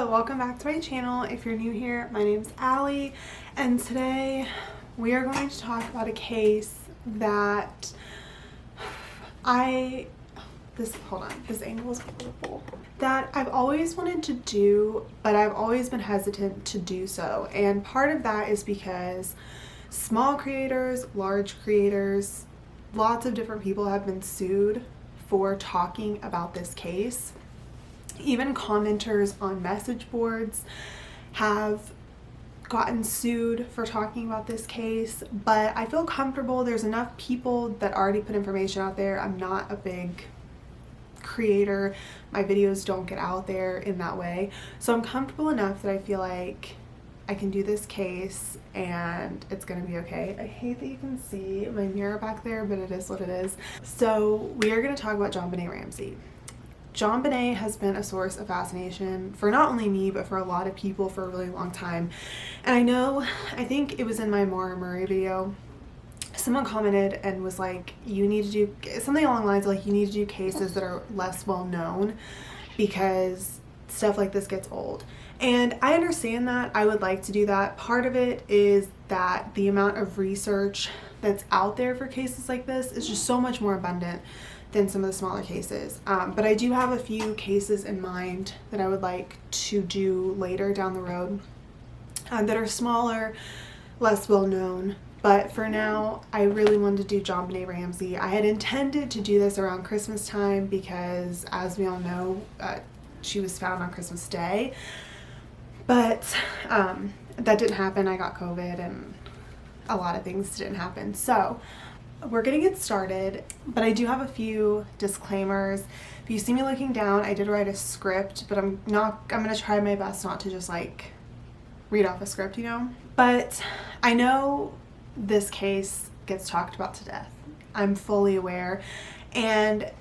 welcome back to my channel. If you're new here, my name's Allie, and today we are going to talk about a case that this angle is horrible, that I've always wanted to do, but I've always been hesitant to do so. And part of that is because small creators, large creators, lots of different people have been sued for talking about this case. Even commenters on message boards have gotten sued for talking about this case, but I feel comfortable. There's enough people that already put information out there. I'm not a big creator. My videos don't get out there in that way. So I'm comfortable enough that I feel like I can do this case and it's gonna be okay. I hate that you can see my mirror back there, but it is what it is. So we are gonna talk about Jonbenet Ramsey. Jonbenet has been a source of fascination for not only me, but for a lot of people for a really long time. And I think it was in my Maura Murray video, someone commented and was like, you need to do something along the lines of like, you need to do cases that are less well known because stuff like this gets old. And I understand that. I would like to do that. Part of it is that the amount of research that's out there for cases like this is just so much more abundant than some of the smaller cases. But I do have a few cases in mind that I would like to do later down the road that are smaller, less well known. But for now, I really wanted to do Jonbenet Ramsey. I had intended to do this around Christmas time because, as we all know, she was found on Christmas Day. But that didn't happen. I got COVID and a lot of things didn't happen. So we're gonna get started, but I do have a few disclaimers. If you see me looking down, I did write a script, but I'm gonna try my best not to just like read off a script, you know? But I know this case gets talked about to death. I'm fully aware. And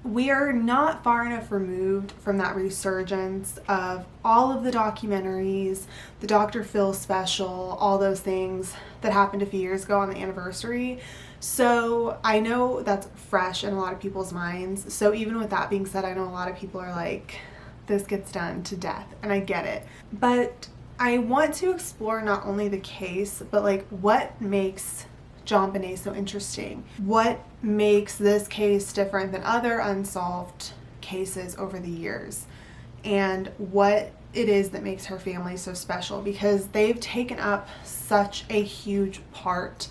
we are not far enough removed from that resurgence of all of the documentaries, the Dr. Phil special, all those things that happened a few years ago on the anniversary. So I know that's fresh in a lot of people's minds. So even with that being said, I know a lot of people are like, this gets done to death, and I get it. But I want to explore not only the case, but like what makes Jonbenet so interesting? What makes this case different than other unsolved cases over the years? And what it is that makes her family so special, because they've taken up such a huge part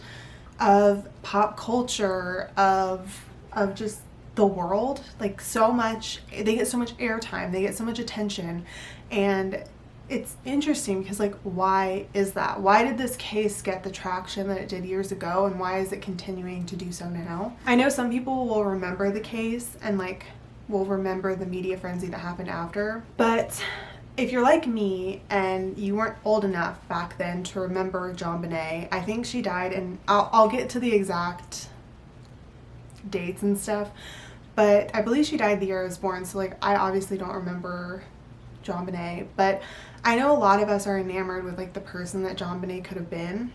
of pop culture, of just the world. Like so much, they get so much airtime, they get so much attention. And it's interesting because like, why is that? Why did this case get the traction that it did years ago, and why is it continuing to do so now? I know some people will remember the case and like will remember the media frenzy that happened after, but if you're like me and you weren't old enough back then to remember Jonbenet, I think she died, and I'll get to the exact dates and stuff, but I believe she died the year I was born, so like I obviously don't remember Jonbenet, but I know a lot of us are enamored with like the person that Jonbenet could have been.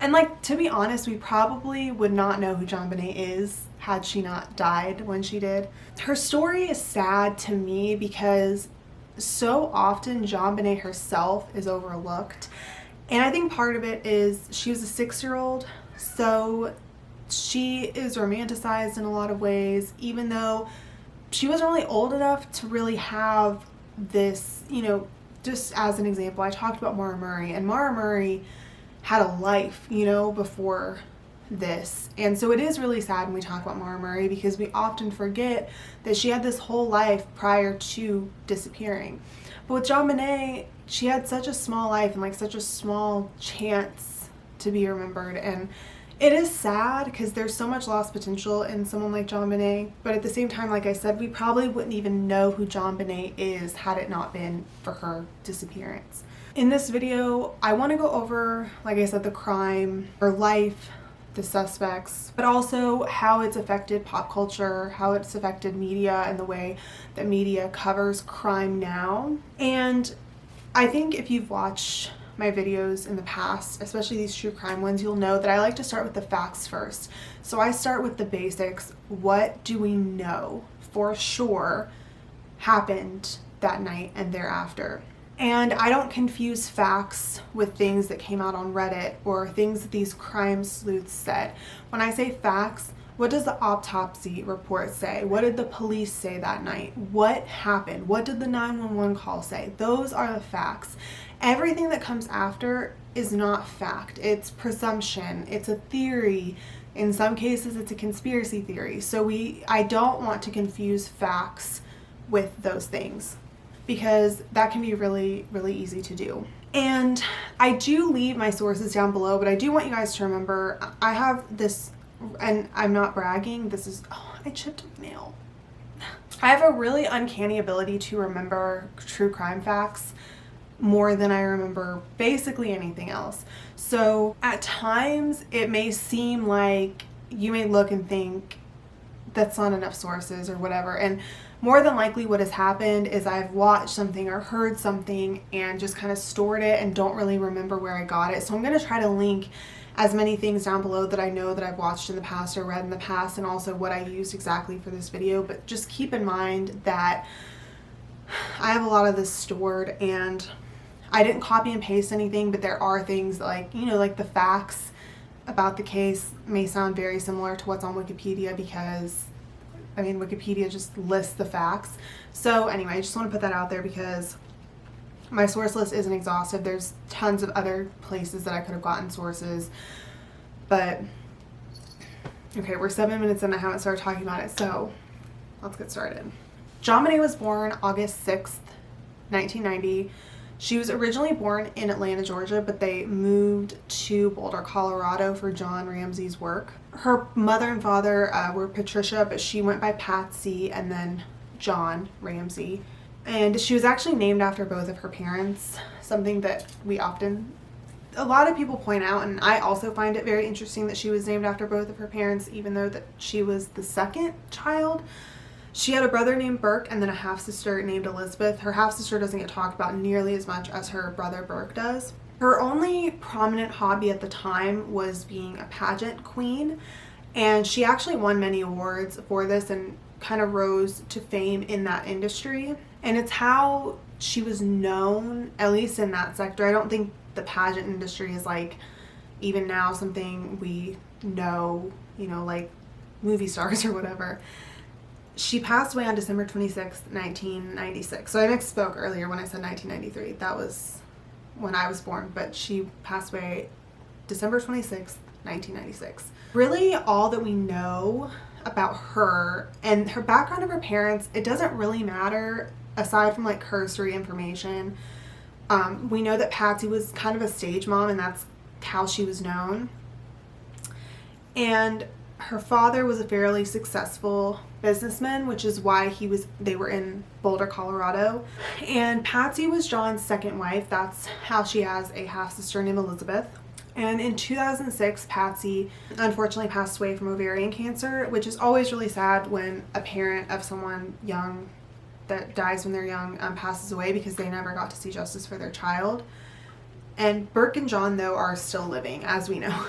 And like, to be honest, we probably would not know who Jonbenet is had she not died when she did. Her story is sad to me because so often Jonbenet herself is overlooked. And I think part of it is she was a 6-year-old, so she is romanticized in a lot of ways, even though she wasn't really old enough to really have this, you know. Just as an example, I talked about Maura Murray, and Maura Murray had a life, you know, before this. And so it is really sad when we talk about Maura Murray because we often forget that she had this whole life prior to disappearing. But with Jonbenet, she had such a small life and like such a small chance to be remembered. And it is sad because there's so much lost potential in someone like Jonbenet, but at the same time, like I said, we probably wouldn't even know who Jonbenet is had it not been for her disappearance. In this video, I want to go over, like I said, the crime, her life, the suspects, but also how it's affected pop culture, how it's affected media and the way that media covers crime now. And I think if you've watched my videos in the past, especially these true crime ones, you'll know that I like to start with the facts first. So I start with the basics. What do we know for sure happened that night and thereafter. And I don't confuse facts with things that came out on Reddit or things that these crime sleuths said. When I say facts, what does the autopsy report say? What did the police say that night? What happened? What did the 911 call say? Those are the facts. Everything that comes after is not fact. It's presumption. It's a theory. In some cases, it's a conspiracy theory. So I don't want to confuse facts with those things, because that can be really, really easy to do. And I do leave my sources down below, but I do want you guys to remember, I have this, and I'm not bragging, this is, oh, I chipped a nail. I have a really uncanny ability to remember true crime facts more than I remember basically anything else. So at times it may seem like you may look and think that's not enough sources or whatever, and more than likely what has happened is I've watched something or heard something and just kind of stored it and don't really remember where I got it. So I'm going to try to link as many things down below that I know that I've watched in the past or read in the past, and also what I used exactly for this video. But just keep in mind that I have a lot of this stored, and I didn't copy and paste anything, but there are things like, you know, like the facts about the case may sound very similar to what's on Wikipedia, because I mean, Wikipedia just lists the facts. So anyway, I just want to put that out there because my source list isn't exhaustive. There's tons of other places that I could have gotten sources. But, okay, we're 7 minutes in. I haven't started talking about it, so let's get started. Jonbenet was born August 6th, 1990. She was originally born in Atlanta, Georgia, but they moved to Boulder, Colorado for John Ramsey's work. Her mother and father were Patricia, but she went by Patsy and then John Ramsey. And she was actually named after both of her parents, something that a lot of people point out, and I also find it very interesting that she was named after both of her parents, even though that she was the second child. She had a brother named Burke and then a half-sister named Elizabeth. Her half-sister doesn't get talked about nearly as much as her brother Burke does. Her only prominent hobby at the time was being a pageant queen, and she actually won many awards for this and kind of rose to fame in that industry. And it's how she was known, at least in that sector. I don't think the pageant industry is like, even now, something we know, you know, like movie stars or whatever. She passed away on December 26th, 1996. So I misspoke earlier when I said 1993. That was when I was born, but she passed away December 26th, 1996. Really, all that we know about her and her background of her parents, it doesn't really matter aside from like cursory information. We know that Patsy was kind of a stage mom, and that's how she was known. And her father was a fairly successful businessman, which is why they were in Boulder, Colorado. And Patsy was John's second wife. That's how she has a half-sister named Elizabeth. And in 2006, Patsy unfortunately passed away from ovarian cancer, which is always really sad when a parent of someone young that dies when they're young passes away, because they never got to see justice for their child. And Burke and John, though, are still living, as we know.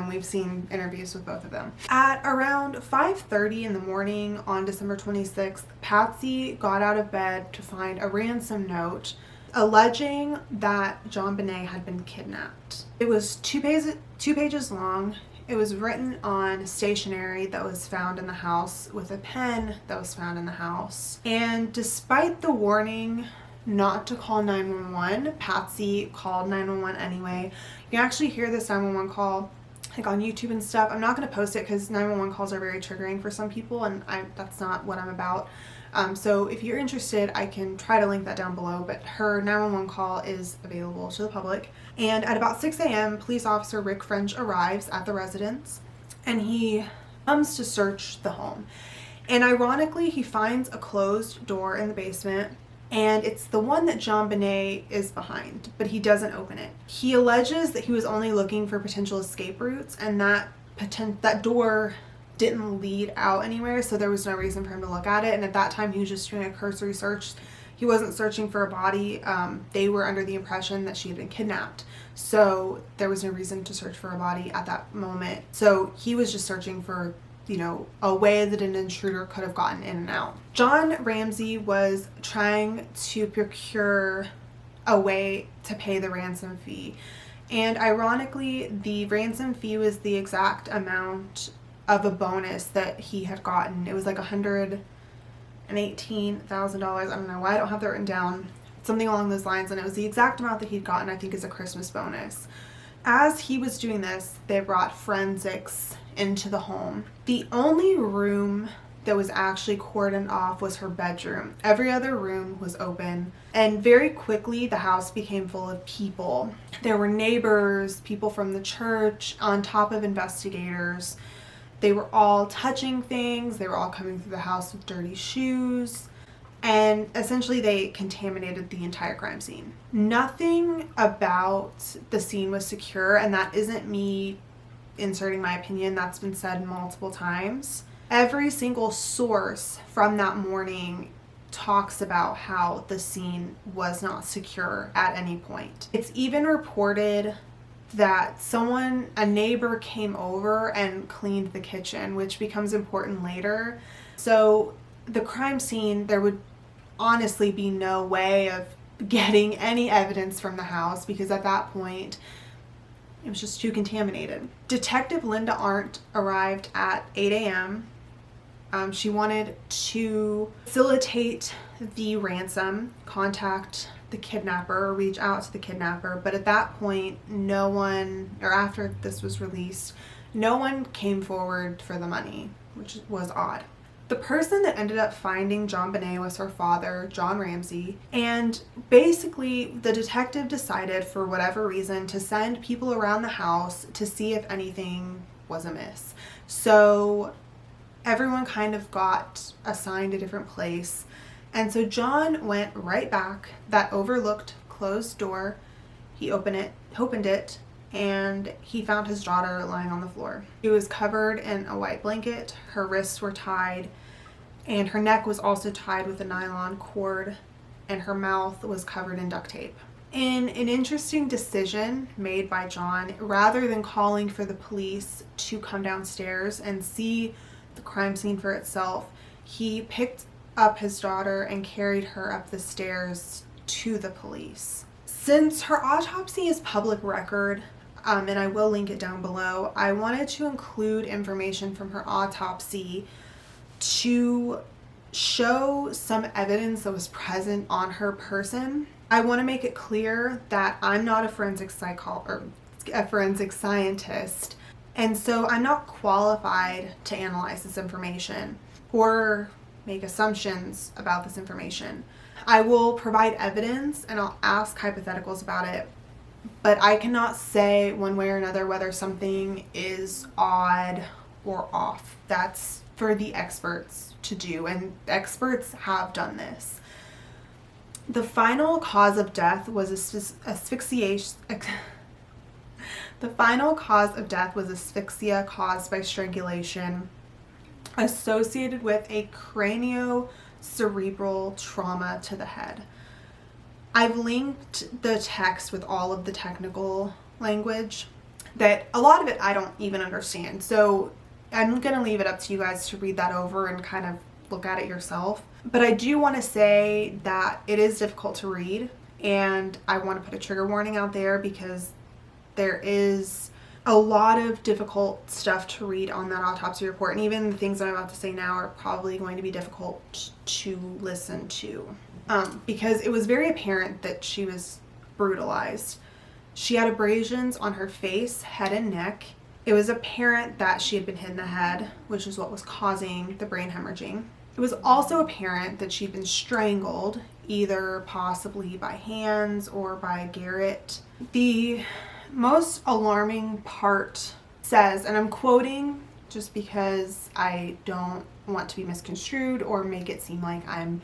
We've seen interviews with both of them. At around 5:30 in the morning on December 26th, Patsy got out of bed to find a ransom note alleging that Jonbenet had been kidnapped. It was two pages long. It was written on stationery that was found in the house with a pen that was found in the house. And despite the warning not to call 911, Patsy called 911 anyway. You can actually hear this 911 call like on YouTube and stuff. I'm not going to post it because 911 calls are very triggering for some people, and that's not what I'm about. So if you're interested, I can try to link that down below, but her 911 call is available to the public. And at about 6 a.m., police officer Rick French arrives at the residence, and he comes to search the home. And ironically, he finds a closed door in the basement, and it's the one that Jonbenet is behind, but he doesn't open it. He alleges that he was only looking for potential escape routes, and that door didn't lead out anywhere, so there was no reason for him to look at it. And at that time, he was just doing a cursory search. He wasn't searching for a body. They were under the impression that she had been kidnapped, so there was no reason to search for a body at that moment. So he was just searching for a way that an intruder could have gotten in and out. John Ramsey was trying to procure a way to pay the ransom fee. And ironically, the ransom fee was the exact amount of a bonus that he had gotten. It was like $118,000. I don't know why I don't have that written down. Something along those lines. And it was the exact amount that he'd gotten, I think, as a Christmas bonus. As he was doing this, they brought forensics into the home. The only room that was actually cordoned off was her bedroom. Every other room was open. And very quickly, the house became full of people. There were neighbors, people from the church, on top of investigators. They were all touching things. They were all coming through the house with dirty shoes. And essentially, they contaminated the entire crime scene. Nothing about the scene was secure, and that isn't me inserting my opinion. That's been said multiple times. Every single source from that morning talks about how the scene was not secure at any point. It's even reported that a neighbor came over and cleaned the kitchen, which becomes important later. So the crime scene, there would honestly be no way of getting any evidence from the house because at that point it was just too contaminated. Detective Linda Arndt arrived at 8 a.m. She wanted to facilitate the ransom, contact the kidnapper, reach out to the kidnapper, but at that point, no one, or after this was released, no one came forward for the money, which was odd. The person that ended up finding Jonbenet was her father, John Ramsey, and basically the detective decided, for whatever reason, to send people around the house to see if anything was amiss. So everyone kind of got assigned a different place. And so John went right back, that overlooked closed door. He opened it, and he found his daughter lying on the floor. She was covered in a white blanket. Her wrists were tied, and her neck was also tied with a nylon cord, and her mouth was covered in duct tape. In an interesting decision made by John, rather than calling for the police to come downstairs and see the crime scene for itself, he picked up his daughter and carried her up the stairs to the police. Since her autopsy is public record, and I will link it down below, I wanted to include information from her autopsy to show some evidence that was present on her person. I want to make it clear that I'm not a forensic scientist, and so I'm not qualified to analyze this information or make assumptions about this information. I will provide evidence and I'll ask hypotheticals about it, but I cannot say one way or another whether something is odd or off. That's for the experts to do, and experts have done this. The final cause of death was asphyxiation. The final cause of death was asphyxia caused by strangulation associated with a craniocerebral trauma to the head. I've linked the text with all of the technical language that a lot of it I don't even understand. So I'm going to leave it up to you guys to read that over and kind of look at it yourself. But I do want to say that it is difficult to read, and I want to put a trigger warning out there because there is a lot of difficult stuff to read on that autopsy report, and even the things I'm about to say now are probably going to be difficult to listen to because it was very apparent that she was brutalized. She had abrasions on her face, head, and neck. It was apparent that she had been hit in the head, which is what was causing the brain hemorrhaging. It was also apparent that she'd been strangled, either possibly by hands or by a garrote. The most alarming part says, and I'm quoting just because I don't want to be misconstrued or make it seem like I'm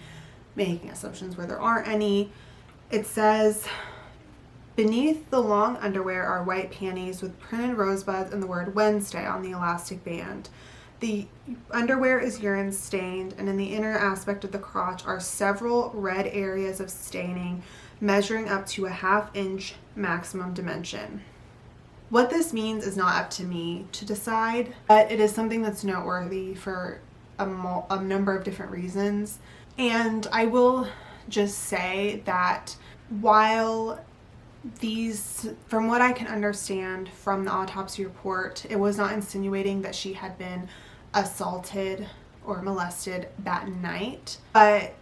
making assumptions where there aren't any. It says, beneath the long underwear are white panties with printed rosebuds and the word Wednesday on the elastic band. The underwear is urine stained, and in the inner aspect of the crotch are several red areas of staining measuring up to a 1/2 inch maximum dimension. What this means is not up to me to decide, but it is something that's noteworthy for a number of different reasons. And I will just say that while from what I can understand from the autopsy report, it was not insinuating that she had been assaulted or molested that night, but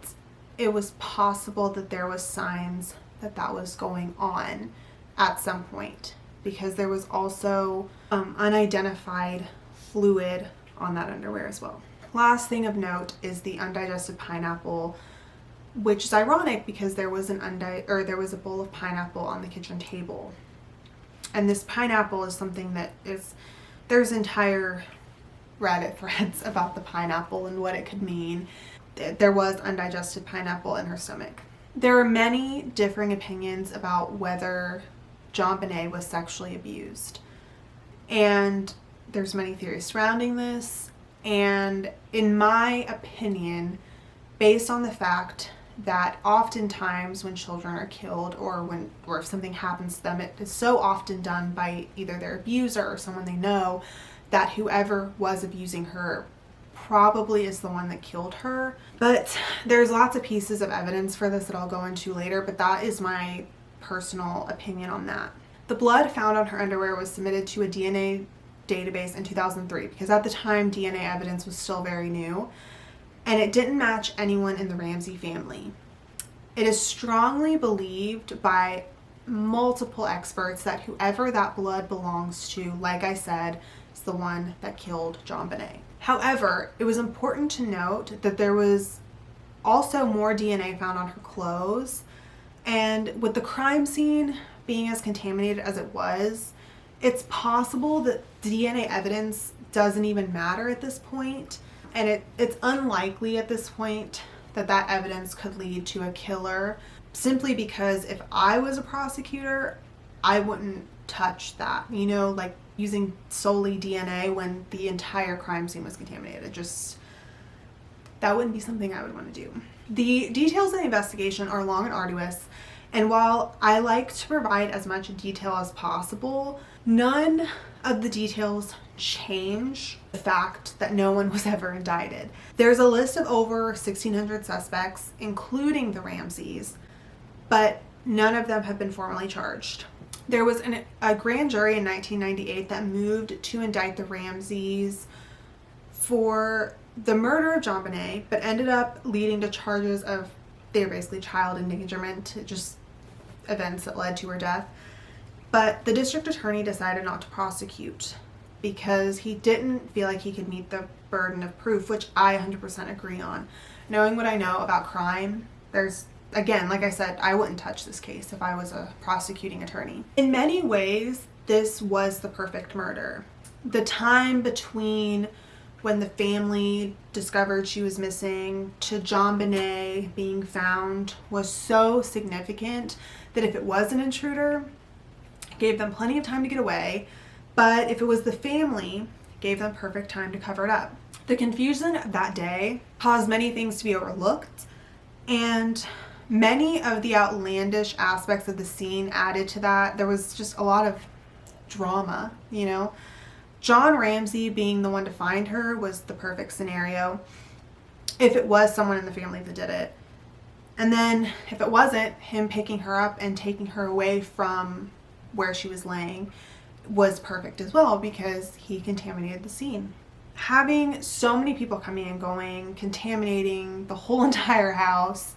it was possible that there was signs that that was going on at some point, because there was also unidentified fluid on that underwear as well. Last thing of note is the undigested pineapple, which is ironic because there was a bowl of pineapple on the kitchen table. And this pineapple is something that there's entire Reddit threads about the pineapple and what it could mean. There was undigested pineapple in her stomach. There are many differing opinions about whether Jonbenet was sexually abused. And there's many theories surrounding this. And in my opinion, based on the fact that oftentimes when children are killed or if something happens to them, it is so often done by either their abuser or someone they know, that whoever was abusing her probably is the one that killed her. But there's lots of pieces of evidence for this that I'll go into later, but that is my personal opinion on that. The blood found on her underwear was submitted to a DNA database in 2003, because at the time DNA evidence was still very new, and it didn't match anyone in the Ramsey family. It is strongly believed by multiple experts that whoever that blood belongs to, like I said, is the one that killed Jonbenet. However, it was important to note that there was also more DNA found on her clothes, and with the crime scene being as contaminated as it was, it's possible that DNA evidence doesn't even matter at this point. And it's unlikely at this point that that evidence could lead to a killer, simply because if I was a prosecutor, I wouldn't touch that, like using solely DNA when the entire crime scene was contaminated. That wouldn't be something I would want to do. The details of the investigation are long and arduous, and while I like to provide as much detail as possible, none of the details change the fact that no one was ever indicted. There's a list of over 1,600 suspects, including the Ramseys, but none of them have been formally charged. There was a grand jury in 1998 that moved to indict the Ramseys for the murder of Jonbenet, but ended up leading to charges of, they were basically child endangerment, just events that led to her death. But the district attorney decided not to prosecute because he didn't feel like he could meet the burden of proof, which I 100% agree on. Knowing what I know about crime, again, like I said, I wouldn't touch this case if I was a prosecuting attorney. In many ways, this was the perfect murder. The time between when the family discovered she was missing to Jonbenet being found was so significant that if it was an intruder, it gave them plenty of time to get away, but if it was the family, it gave them perfect time to cover it up. The confusion of that day caused many things to be overlooked, and many of the outlandish aspects of the scene added to that. There was just a lot of drama, John Ramsey being the one to find her was the perfect scenario if it was someone in the family that did it. And then if it wasn't, him picking her up and taking her away from where she was laying was perfect as well, because he contaminated the scene. Having so many people coming and going, contaminating the whole entire house,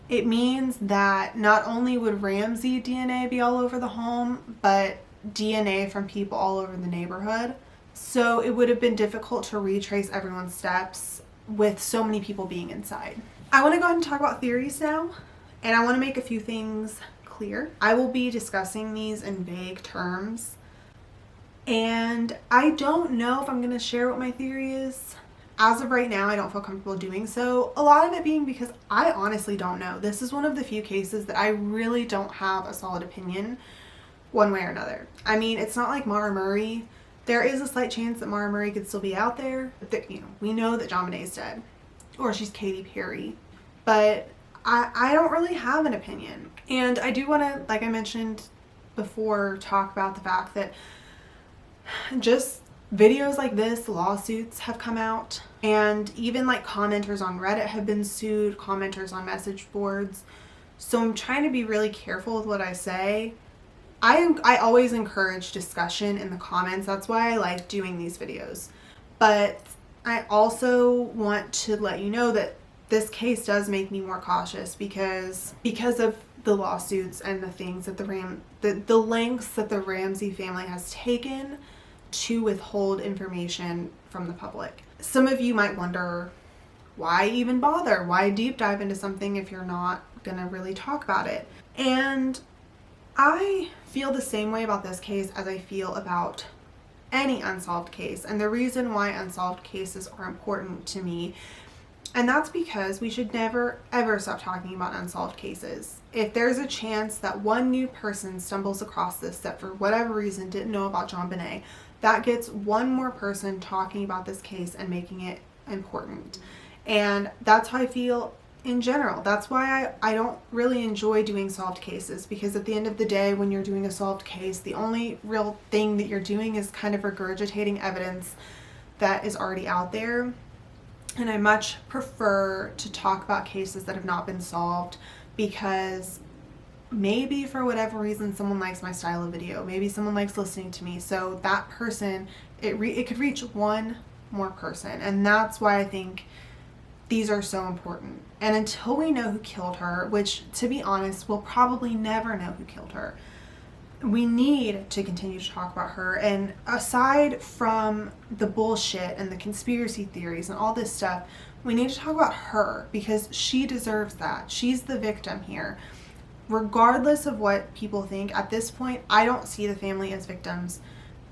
it means that not only would Ramsey DNA be all over the home, but DNA from people all over the neighborhood. So it would have been difficult to retrace everyone's steps with so many people being inside. I want to go ahead and talk about theories now, and I want to make a few things clear. I will be discussing these in vague terms, and I don't know if I'm going to share what my theory is. As of right now, I don't feel comfortable doing so. A lot of it being because I honestly don't know. This is one of the few cases that I really don't have a solid opinion one way or another. I mean, it's not like Mara Murray. There is a slight chance that Mara Murray could still be out there. But we know that Jonbenet is dead. Or she's Katy Perry. But I don't really have an opinion. And I do want to, like I mentioned before talk about the fact that just videos like this, lawsuits have come out, and even like commenters on Reddit have been sued, commenters on message boards. So I'm trying to be really careful with what I say. I always encourage discussion in the comments. That's why I like doing these videos. But I also want to let you know that this case does make me more cautious because of the lawsuits and the things that the lengths that the Ramsey family has taken to withhold information from the public. Some of you might wonder, why even bother? Why deep dive into something if you're not gonna really talk about it? And I feel the same way about this case as I feel about any unsolved case. And the reason why unsolved cases are important to me, and that's because we should never ever stop talking about unsolved cases. If there's a chance that one new person stumbles across this that for whatever reason didn't know about Jonbenet, that gets one more person talking about this case and making it important. And that's how I feel in general. That's why I don't really enjoy doing solved cases, because at the end of the day, when you're doing a solved case, the only real thing that you're doing is kind of regurgitating evidence that is already out there. And I much prefer to talk about cases that have not been solved, because maybe for whatever reason someone likes my style of video, maybe someone likes listening to me, so that person, it could reach one more person. And that's why I think these are so important. And until we know who killed her, which to be honest, we'll probably never know who killed her, we need to continue to talk about her. And aside from the bullshit and the conspiracy theories and all this stuff, we need to talk about her, because she deserves that. She's the victim here. Regardless of what people think, at this point, I don't see the family as victims.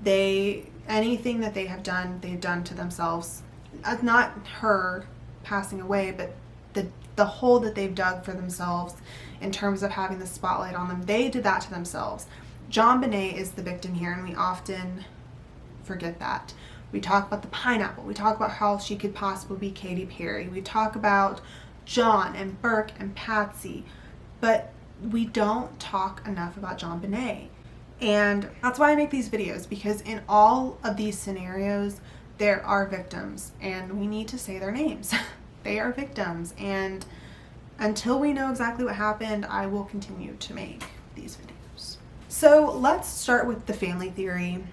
Anything that they have done, they've done to themselves. Not her passing away, but the hole that they've dug for themselves in terms of having the spotlight on them, they did that to themselves. Jonbenet is the victim here, and we often forget that. We talk about the pineapple. We talk about how she could possibly be Katy Perry. We talk about John and Burke and Patsy, but we don't talk enough about Jonbenet. And that's why I make these videos, because in all of these scenarios, there are victims, and we need to say their names. They are victims, and until we know exactly what happened, I will continue to make these videos. So let's start with the family theory.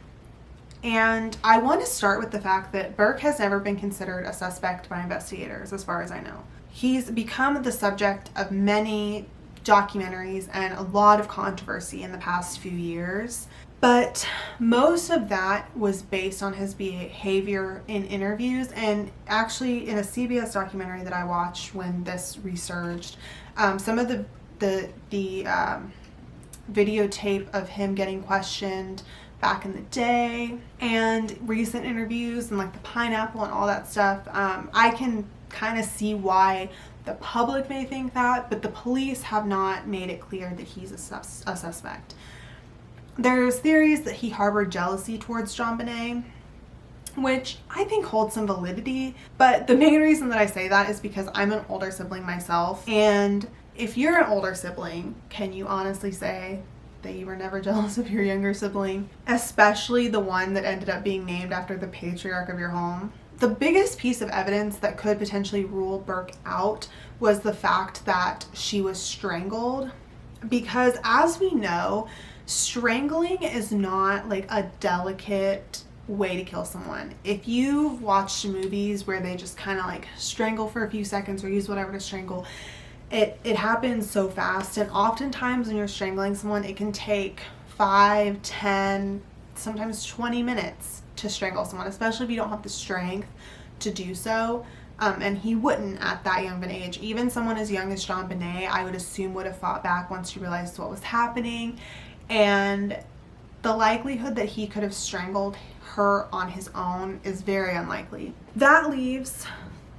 And I want to start with the fact that Burke has never been considered a suspect by investigators, as far as I know. He's become the subject of many documentaries and a lot of controversy in the past few years, but most of that was based on his behavior in interviews. And actually, in a CBS documentary that I watched when this resurged, some of the videotape of him getting questioned back in the day and recent interviews and like the pineapple and all that stuff, I can kind of see why the public may think that, but the police have not made it clear that he's a suspect. There's theories that he harbored jealousy towards Jonbenet, which I think holds some validity, but the main reason that I say that is because I'm an older sibling myself, and if you're an older sibling, can you honestly say that you were never jealous of your younger sibling, especially the one that ended up being named after the patriarch of your home? The biggest piece of evidence that could potentially rule Burke out was the fact that she was strangled, because as we know, strangling is not like a delicate way to kill someone. If you've watched movies where they just kind of like strangle for a few seconds or use whatever to strangle, it happens so fast. And oftentimes when you're strangling someone, it can take 5, 10, sometimes 20 minutes to strangle someone, especially if you don't have the strength to do so. And he wouldn't at that young of an age. Even someone as young as Jonbenet, I would assume, would have fought back once she realized what was happening. And the likelihood that he could have strangled her on his own is very unlikely. That leaves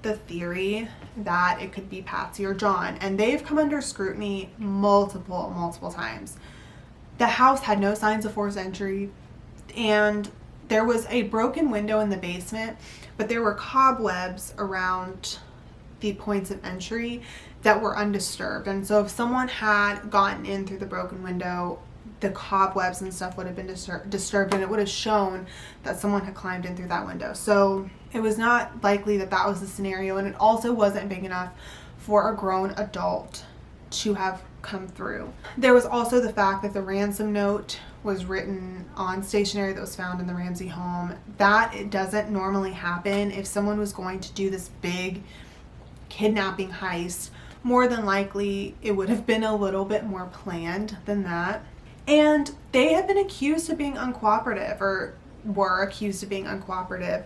the theory that it could be Patsy or John, and they've come under scrutiny multiple times. The house had no signs of forced entry, and there was a broken window in the basement, but there were cobwebs around the points of entry that were undisturbed. And so if someone had gotten in through the broken window, the cobwebs and stuff would have been disturbed, and it would have shown that someone had climbed in through that window. So it was not likely that that was the scenario, and it also wasn't big enough for a grown adult to have come through. There was also the fact that the ransom note was written on stationery that was found in the Ramsey home. That it doesn't normally happen. If someone was going to do this big kidnapping heist, more than likely it would have been a little bit more planned than that. And they had been accused of being uncooperative, or were accused of being uncooperative.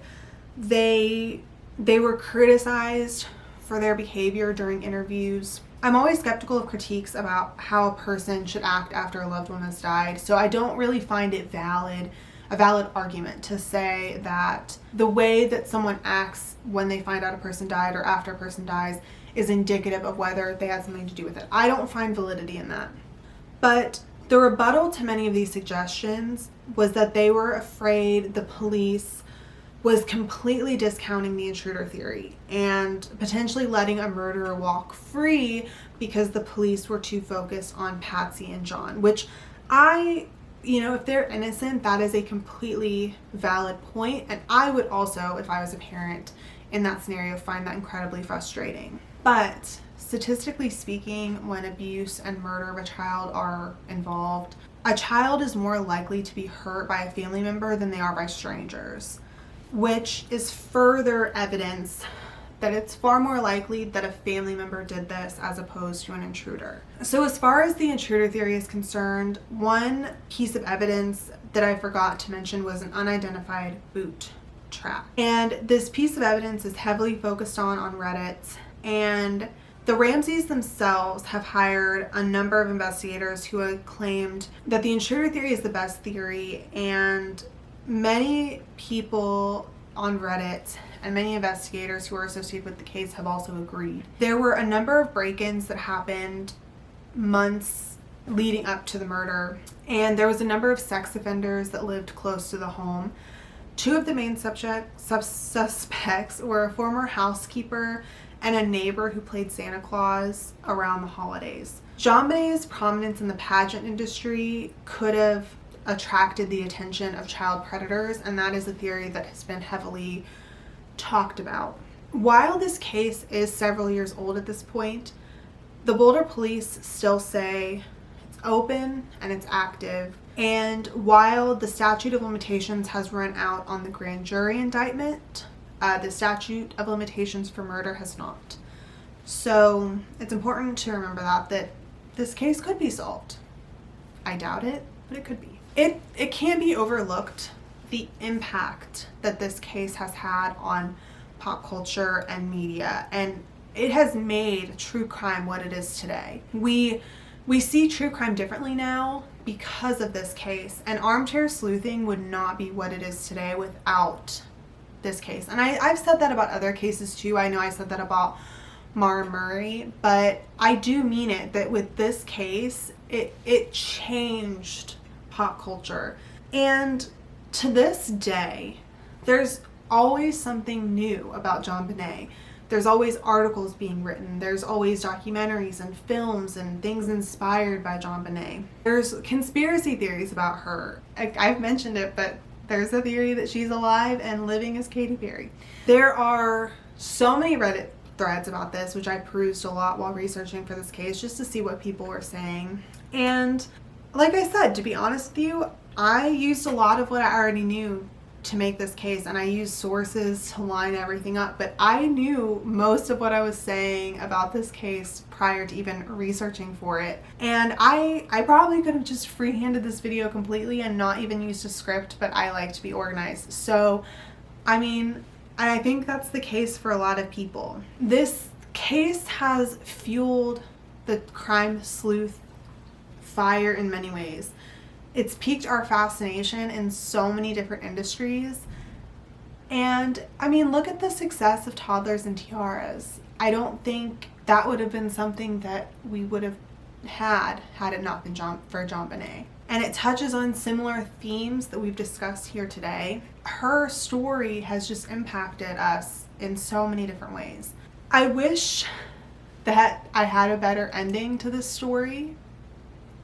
They were criticized for their behavior during interviews. I'm always skeptical of critiques about how a person should act after a loved one has died, so I don't really find it a valid argument to say that the way that someone acts when they find out a person died or after a person dies is indicative of whether they had something to do with it. I don't find validity in that. But the rebuttal to many of these suggestions was that they were afraid the police was completely discounting the intruder theory and potentially letting a murderer walk free because the police were too focused on Patsy and John, which if they're innocent, that is a completely valid point. And I would also, if I was a parent in that scenario, find that incredibly frustrating. But statistically speaking, when abuse and murder of a child are involved, a child is more likely to be hurt by a family member than they are by strangers, which is further evidence that it's far more likely that a family member did this as opposed to an intruder. So as far as the intruder theory is concerned, one piece of evidence that I forgot to mention was an unidentified boot track. And this piece of evidence is heavily focused on Reddit, and the Ramseys themselves have hired a number of investigators who have claimed that the intruder theory is the best theory, and many people on Reddit and many investigators who are associated with the case have also agreed. There were a number of break-ins that happened months leading up to the murder, and there was a number of sex offenders that lived close to the home. Two of the main suspects were a former housekeeper and a neighbor who played Santa Claus around the holidays. Jonbenet's prominence in the pageant industry could have attracted the attention of child predators, and that is a theory that has been heavily talked about. While this case is several years old at this point, the Boulder police still say it's open and it's active, and while the statute of limitations has run out on the grand jury indictment, the statute of limitations for murder has not. So it's important to remember that this case could be solved. I doubt it, but it could be. It can be overlooked, the impact that this case has had on pop culture and media, and it has made true crime what it is today. We see true crime differently now because of this case, and armchair sleuthing would not be what it is today without this case. And I've said that about other cases too. I know I said that about Mara Murray, but I do mean it, that with this case, it changed pop culture. And to this day, there's always something new about Jonbenet. There's always articles being written. There's always documentaries and films and things inspired by Jonbenet. There's conspiracy theories about her. I've mentioned it, but there's a theory that she's alive and living as Katy Perry. There are so many Reddit threads about this, which I perused a lot while researching for this case just to see what people were saying. And like I said, to be honest with you, I used a lot of what I already knew to make this case, and I used sources to line everything up, but I knew most of what I was saying about this case prior to even researching for it. And I probably could have just freehanded this video completely and not even used a script, but I like to be organized. So, I mean, and I think that's the case for a lot of people. This case has fueled the crime sleuth fire in many ways. It's piqued our fascination in so many different industries. And I mean, look at the success of Toddlers and Tiaras. I don't think that would have been something that we would have had it not been for Jonbenet. And it touches on similar themes that we've discussed here today. Her story has just impacted us in so many different ways. I wish that I had a better ending to this story.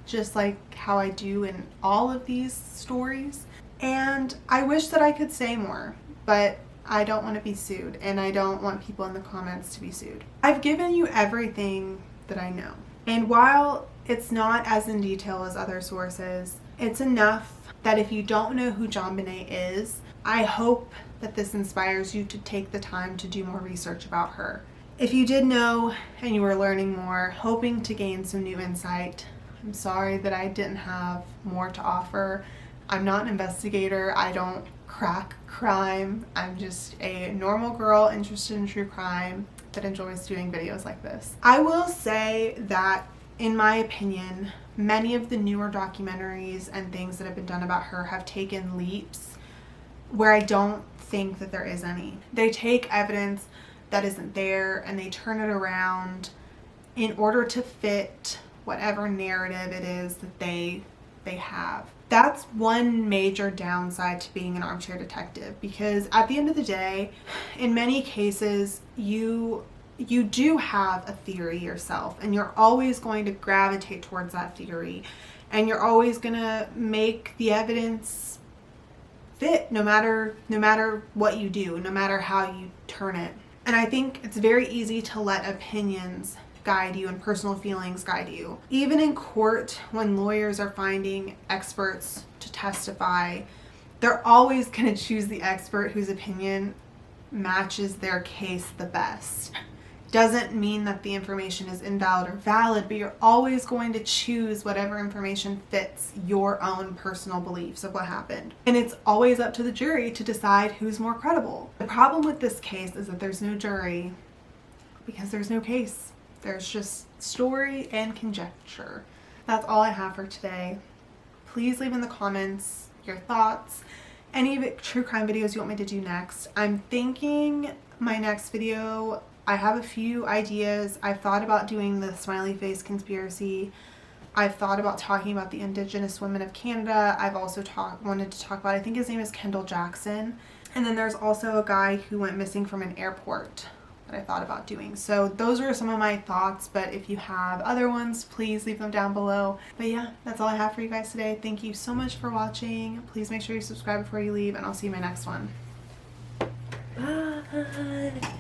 just like how I do in all of these stories. And I wish that I could say more, but I don't want to be sued, and I don't want people in the comments to be sued. I've given you everything that I know. And while it's not as in detail as other sources, it's enough that if you don't know who Jonbenet is, I hope that this inspires you to take the time to do more research about her. If you did know and you were learning more, hoping to gain some new insight, I'm sorry that I didn't have more to offer. I'm not an investigator. I don't crack crime. I'm just a normal girl interested in true crime that enjoys doing videos like this. I will say that, in my opinion, many of the newer documentaries and things that have been done about her have taken leaps where I don't think that there is any. They take evidence that isn't there and they turn it around in order to fit whatever narrative it is that they have. That's one major downside to being an armchair detective, because at the end of the day, in many cases, you do have a theory yourself, and you're always going to gravitate towards that theory, and you're always going to make the evidence fit no matter what you do, no matter how you turn it. And I think it's very easy to let opinions guide you and personal feelings guide you. Even in court, when lawyers are finding experts to testify, they're always going to choose the expert whose opinion matches their case the best. Doesn't mean that the information is invalid or valid, but you're always going to choose whatever information fits your own personal beliefs of what happened. And it's always up to the jury to decide who's more credible. The problem with this case is that there's no jury because there's no case. There's just story and conjecture. That's all I have for today. Please leave in the comments your thoughts, any true crime videos you want me to do next. I'm thinking my next video, I have a few ideas. I've thought about doing the smiley face conspiracy. I've thought about talking about the Indigenous women of Canada. I've also wanted to talk about, I think his name is Kendall Jackson. And then there's also a guy who went missing from an airport that I thought about doing. So those are some of my thoughts, but if you have other ones, please leave them down below. But yeah, that's all I have for you guys today. Thank you so much for watching. Please make sure you subscribe before you leave, and I'll see you in my next one. Bye.